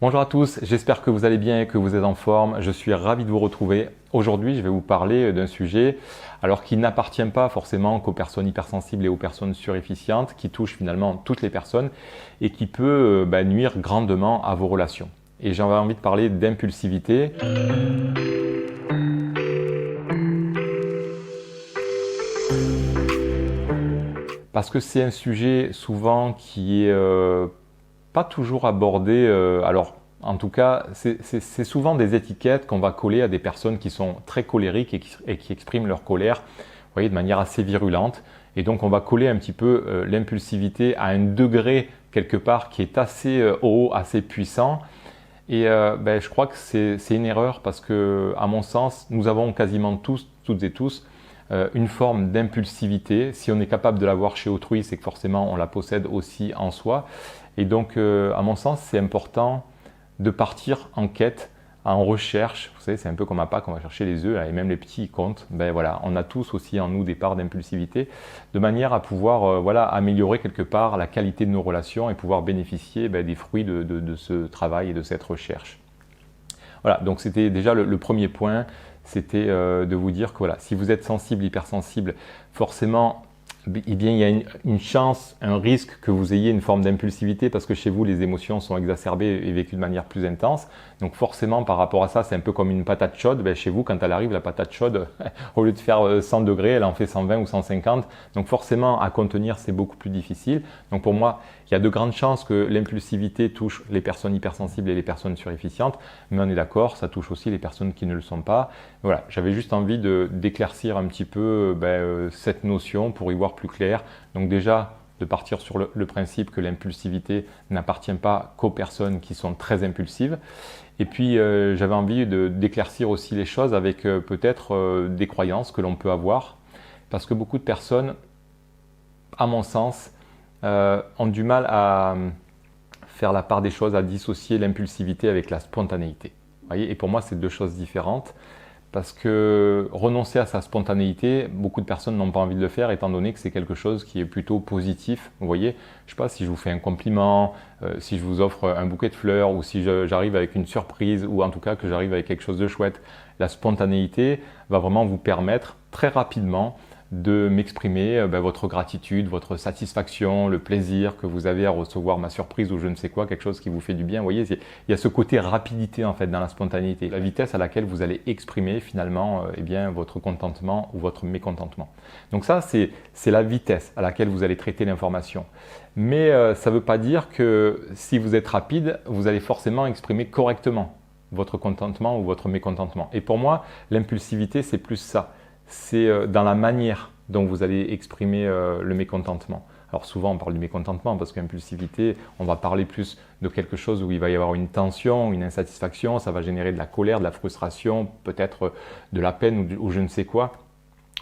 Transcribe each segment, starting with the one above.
Bonjour à tous, j'espère que vous allez bien et que vous êtes en forme. Je suis ravi de vous retrouver. Aujourd'hui, je vais vous parler d'un sujet qui n'appartient pas forcément qu'aux personnes hypersensibles et aux personnes surefficientes, qui touche finalement toutes les personnes et qui peut nuire grandement à vos relations. Et j'avais envie de parler d'impulsivité. Parce que c'est un sujet souvent qui est pas toujours abordé. En tout cas, c'est souvent des étiquettes qu'on va coller à des personnes qui sont très colériques et qui expriment leur colère, vous voyez, de manière assez virulente. Et donc, on va coller un petit peu l'impulsivité à un degré quelque part qui est assez haut, assez puissant. Et je crois que c'est une erreur parce que, à mon sens, nous avons quasiment tous, toutes et tous, une forme d'impulsivité. Si on est capable de l'avoir chez autrui, c'est que forcément on la possède aussi en soi. Et donc, à mon sens, c'est important de partir en quête, en recherche. Vous savez, c'est un peu comme un Pâques, on va chercher les œufs, là, et même les petits ils comptent. Ben voilà, on a tous aussi en nous des parts d'impulsivité, de manière à pouvoir améliorer quelque part la qualité de nos relations et pouvoir bénéficier des fruits de ce travail et de cette recherche. Voilà, donc c'était déjà le premier point, c'était de vous dire que voilà, si vous êtes sensible, hypersensible, forcément, eh bien, il y a une chance, un risque que vous ayez une forme d'impulsivité parce que chez vous, les émotions sont exacerbées et vécues de manière plus intense. Donc forcément, par rapport à ça, c'est un peu comme une patate chaude. Chez vous, quand elle arrive, la patate chaude, au lieu de faire 100 degrés, elle en fait 120 ou 150. Donc forcément, à contenir, c'est beaucoup plus difficile. Donc pour moi, il y a de grandes chances que l'impulsivité touche les personnes hypersensibles et les personnes surefficientes. Mais on est d'accord, ça touche aussi les personnes qui ne le sont pas. Voilà, j'avais juste envie d'éclaircir un petit peu cette notion pour y voir plus clair. Donc déjà, de partir sur le principe que l'impulsivité n'appartient pas qu'aux personnes qui sont très impulsives. Et puis, j'avais envie d'éclaircir aussi les choses avec peut-être des croyances que l'on peut avoir. Parce que beaucoup de personnes, à mon sens, ont du mal à faire la part des choses, à dissocier l'impulsivité avec la spontanéité. Vous voyez, et pour moi, c'est deux choses différentes. Parce que renoncer à sa spontanéité, beaucoup de personnes n'ont pas envie de le faire étant donné que c'est quelque chose qui est plutôt positif. Vous voyez, je ne sais pas, si je vous fais un compliment, si je vous offre un bouquet de fleurs ou si j'arrive avec une surprise ou en tout cas que j'arrive avec quelque chose de chouette, la spontanéité va vraiment vous permettre très rapidement de m'exprimer votre gratitude, votre satisfaction, le plaisir que vous avez à recevoir ma surprise ou je ne sais quoi, quelque chose qui vous fait du bien. Vous voyez, il y a ce côté rapidité en fait dans la spontanéité, la vitesse à laquelle vous allez exprimer finalement votre contentement ou votre mécontentement. Donc ça, c'est la vitesse à laquelle vous allez traiter l'information. Mais ça ne veut pas dire que si vous êtes rapide, vous allez forcément exprimer correctement votre contentement ou votre mécontentement. Et pour moi, l'impulsivité, c'est plus ça. C'est dans la manière dont vous allez exprimer le mécontentement. Alors souvent on parle du mécontentement parce qu'impulsivité, on va parler plus de quelque chose où il va y avoir une tension, une insatisfaction, ça va générer de la colère, de la frustration, peut-être de la peine ou je ne sais quoi.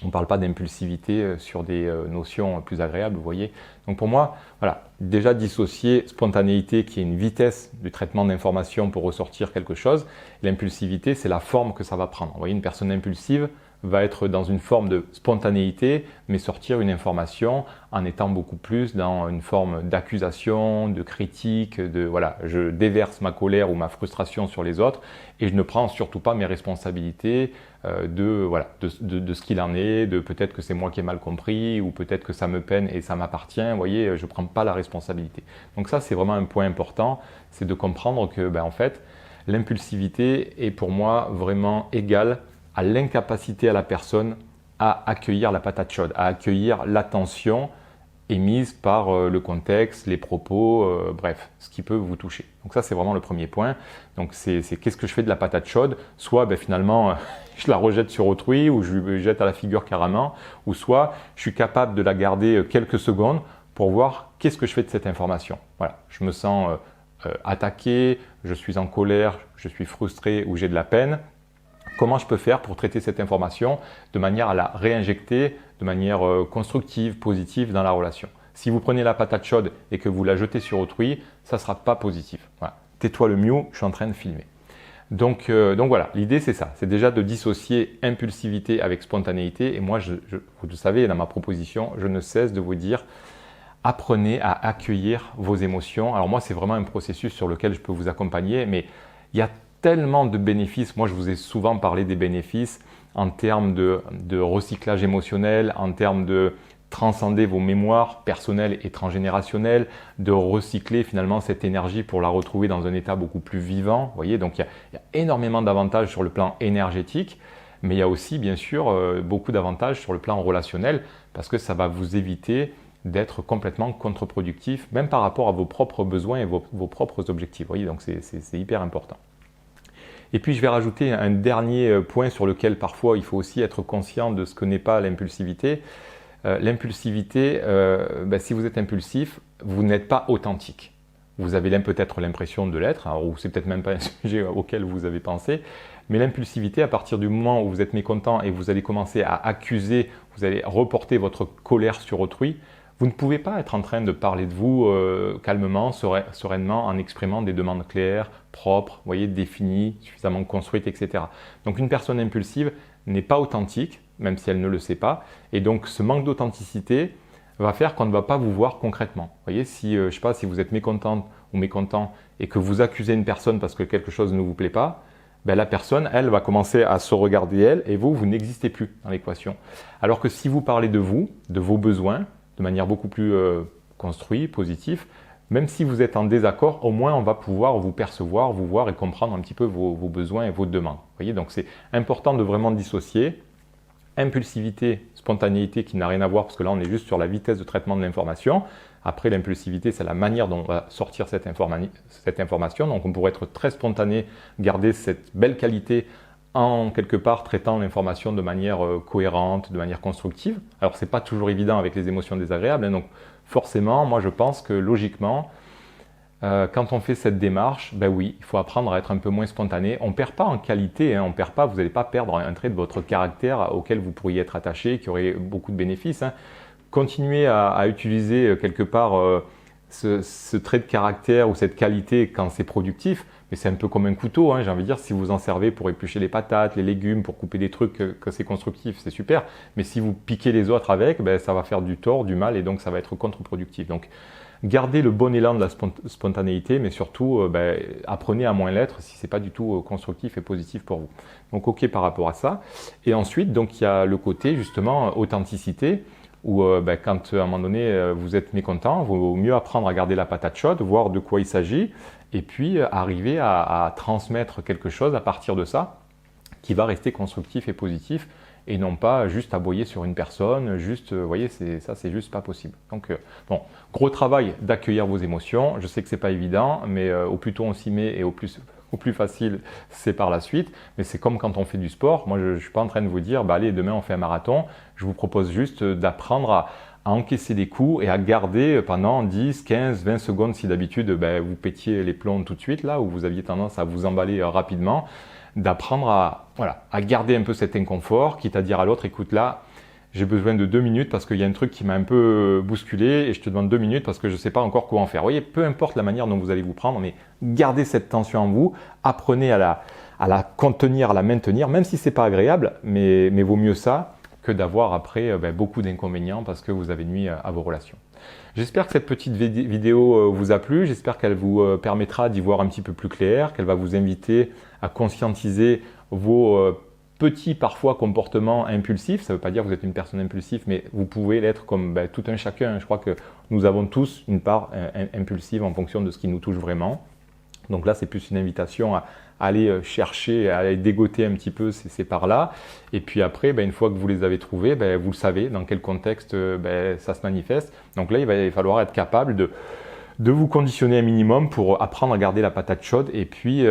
On ne parle pas d'impulsivité sur des notions plus agréables, vous voyez. Donc pour moi, voilà, déjà dissocier spontanéité qui est une vitesse du traitement d'information pour ressortir quelque chose. L'impulsivité, c'est la forme que ça va prendre. Vous voyez, une personne impulsive va être dans une forme de spontanéité, mais sortir une information en étant beaucoup plus dans une forme d'accusation, de critique, voilà, je déverse ma colère ou ma frustration sur les autres et je ne prends surtout pas mes responsabilités de ce qu'il en est, de peut-être que c'est moi qui ai mal compris ou peut-être que ça me peine et ça m'appartient, vous voyez, je ne prends pas la responsabilité. Donc ça, c'est vraiment un point important, c'est de comprendre que en fait, l'impulsivité est pour moi vraiment égale à l'incapacité à la personne à accueillir la patate chaude, à accueillir l'attention émise par le contexte, les propos, bref, ce qui peut vous toucher. Donc ça, c'est vraiment le premier point. Donc c'est qu'est-ce que je fais de la patate chaude? Soit finalement, je la rejette sur autrui ou je lui jette à la figure carrément, ou soit je suis capable de la garder quelques secondes pour voir qu'est-ce que je fais de cette information. Voilà, je me sens attaqué, je suis en colère, je suis frustré ou j'ai de la peine. Comment je peux faire pour traiter cette information de manière à la réinjecter de manière constructive, positive dans la relation. Si vous prenez la patate chaude et que vous la jetez sur autrui, ça ne sera pas positif. Voilà. Tais-toi le miou, je suis en train de filmer. Donc voilà, l'idée c'est ça, c'est déjà de dissocier impulsivité avec spontanéité. Et moi, vous le savez, dans ma proposition, je ne cesse de vous dire apprenez à accueillir vos émotions. Alors moi, c'est vraiment un processus sur lequel je peux vous accompagner, mais il y a tellement de bénéfices. Moi, je vous ai souvent parlé des bénéfices en termes de recyclage émotionnel, en termes de transcender vos mémoires personnelles et transgénérationnelles, de recycler finalement cette énergie pour la retrouver dans un état beaucoup plus vivant. Vous voyez, donc il y a énormément d'avantages sur le plan énergétique, mais il y a aussi bien sûr beaucoup d'avantages sur le plan relationnel, parce que ça va vous éviter d'être complètement contre-productif, même par rapport à vos propres besoins et vos propres objectifs. Vous voyez, donc c'est hyper important. Et puis je vais rajouter un dernier point sur lequel parfois il faut aussi être conscient de ce que n'est pas l'impulsivité. L'impulsivité, si vous êtes impulsif, vous n'êtes pas authentique. Vous avez peut-être l'impression de l'être, ou c'est peut-être même pas un sujet auquel vous avez pensé, mais l'impulsivité, à partir du moment où vous êtes mécontent et vous allez commencer à accuser, vous allez reporter votre colère sur autrui, vous ne pouvez pas être en train de parler de vous calmement, sereinement, en exprimant des demandes claires, propres, voyez, définies, suffisamment construites, etc. Donc une personne impulsive n'est pas authentique, même si elle ne le sait pas, et donc ce manque d'authenticité va faire qu'on ne va pas vous voir concrètement. Vous voyez, si, je sais pas, si vous êtes mécontente ou mécontent et que vous accusez une personne parce que quelque chose ne vous plaît pas, ben la personne, elle, va commencer à se regarder elle, et vous n'existez plus dans l'équation. Alors que si vous parlez de vous, de vos besoins, de manière beaucoup plus construite, positive, même si vous êtes en désaccord, au moins on va pouvoir vous percevoir, vous voir et comprendre un petit peu vos besoins et vos demandes. Vous voyez, donc c'est important de vraiment dissocier impulsivité, spontanéité qui n'a rien à voir, parce que là on est juste sur la vitesse de traitement de l'information. Après, l'impulsivité, c'est la manière dont on va sortir cette information. Donc on pourrait être très spontané, garder cette belle qualité en quelque part traitant l'information de manière cohérente, de manière constructive. Alors c'est pas toujours évident avec les émotions désagréables, hein, donc forcément, moi je pense que logiquement, quand on fait cette démarche, ben oui, il faut apprendre à être un peu moins spontané. On ne perd pas en qualité, hein, on perd pas, vous n'allez pas perdre un trait de votre caractère auquel vous pourriez être attaché, qui aurait beaucoup de bénéfices. Hein. Continuez à utiliser quelque part ce trait de caractère ou cette qualité quand c'est productif, mais c'est un peu comme un couteau, hein, j'ai envie de dire, si vous en servez pour éplucher les patates, les légumes, pour couper des trucs, que c'est constructif, c'est super, mais si vous piquez les autres avec, ben, ça va faire du tort, du mal, et donc ça va être contre-productif. Donc gardez le bon élan de la spontanéité, mais surtout apprenez à moins l'être si ce n'est pas du tout constructif et positif pour vous. Donc ok par rapport à ça. Et ensuite, donc il y a le côté justement authenticité, où quand à un moment donné vous êtes mécontent, il vaut mieux apprendre à garder la patate chaude, voir de quoi il s'agit, et puis arriver à transmettre quelque chose à partir de ça qui va rester constructif et positif, et non pas juste aboyer sur une personne, juste, vous voyez, ça c'est juste pas possible. Donc bon, gros travail d'accueillir vos émotions, je sais que c'est pas évident, mais au plus tôt on s'y met et au plus facile c'est par la suite, mais c'est comme quand on fait du sport. Moi je ne suis pas en train de vous dire, allez demain on fait un marathon, je vous propose juste d'apprendre à encaisser des coups et à garder pendant 10, 15, 20 secondes si d'habitude vous pétiez les plombs tout de suite, là où vous aviez tendance à vous emballer rapidement, d'apprendre à garder un peu cet inconfort, quitte à dire à l'autre, écoute là, j'ai besoin de 2 minutes parce qu'il y a un truc qui m'a un peu bousculé et je te demande 2 minutes parce que je ne sais pas encore quoi en faire. Vous voyez, peu importe la manière dont vous allez vous prendre, mais gardez cette tension en vous, apprenez à la contenir, à la maintenir, même si ce n'est pas agréable, mais vaut mieux ça que d'avoir après beaucoup d'inconvénients parce que vous avez nuit à vos relations. J'espère que cette petite vidéo vous a plu, j'espère qu'elle vous permettra d'y voir un petit peu plus clair, qu'elle va vous inviter à conscientiser vos petits parfois comportements impulsifs. Ça ne veut pas dire que vous êtes une personne impulsive, mais vous pouvez l'être comme tout un chacun. Je crois que nous avons tous une part impulsive en fonction de ce qui nous touche vraiment. Donc là, c'est plus une invitation à aller chercher, à aller dégoter un petit peu ces parts-là. Et puis après, une fois que vous les avez trouvées, vous le savez dans quel contexte ça se manifeste. Donc là, il va falloir être capable de vous conditionner un minimum pour apprendre à garder la patate chaude et puis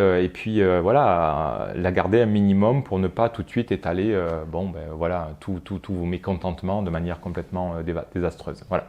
voilà, la garder un minimum pour ne pas tout de suite étaler tous vos mécontentements de manière complètement désastreuse. Voilà.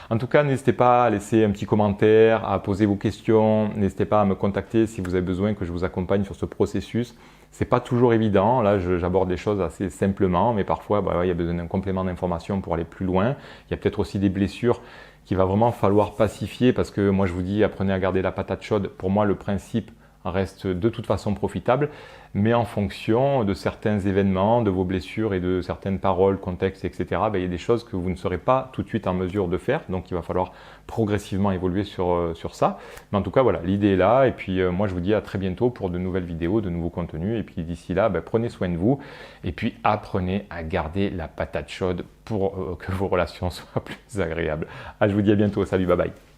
En tout cas, n'hésitez pas à laisser un petit commentaire, à poser vos questions, n'hésitez pas à me contacter si vous avez besoin que je vous accompagne sur ce processus. C'est pas toujours évident, là j'aborde des choses assez simplement, mais parfois il y a besoin d'un complément d'information pour aller plus loin. Il y a peut-être aussi des blessures qu'il va vraiment falloir pacifier parce que moi je vous dis apprenez à garder la patate chaude. Pour moi le principe reste de toute façon profitable, mais en fonction de certains événements, de vos blessures et de certaines paroles, contextes, etc., il y a des choses que vous ne serez pas tout de suite en mesure de faire, donc il va falloir progressivement évoluer sur ça. Mais en tout cas, voilà, l'idée est là, et puis moi je vous dis à très bientôt pour de nouvelles vidéos, de nouveaux contenus, et puis d'ici là, prenez soin de vous, et puis apprenez à garder la patate chaude pour que vos relations soient plus agréables. Je vous dis à bientôt, salut, bye bye.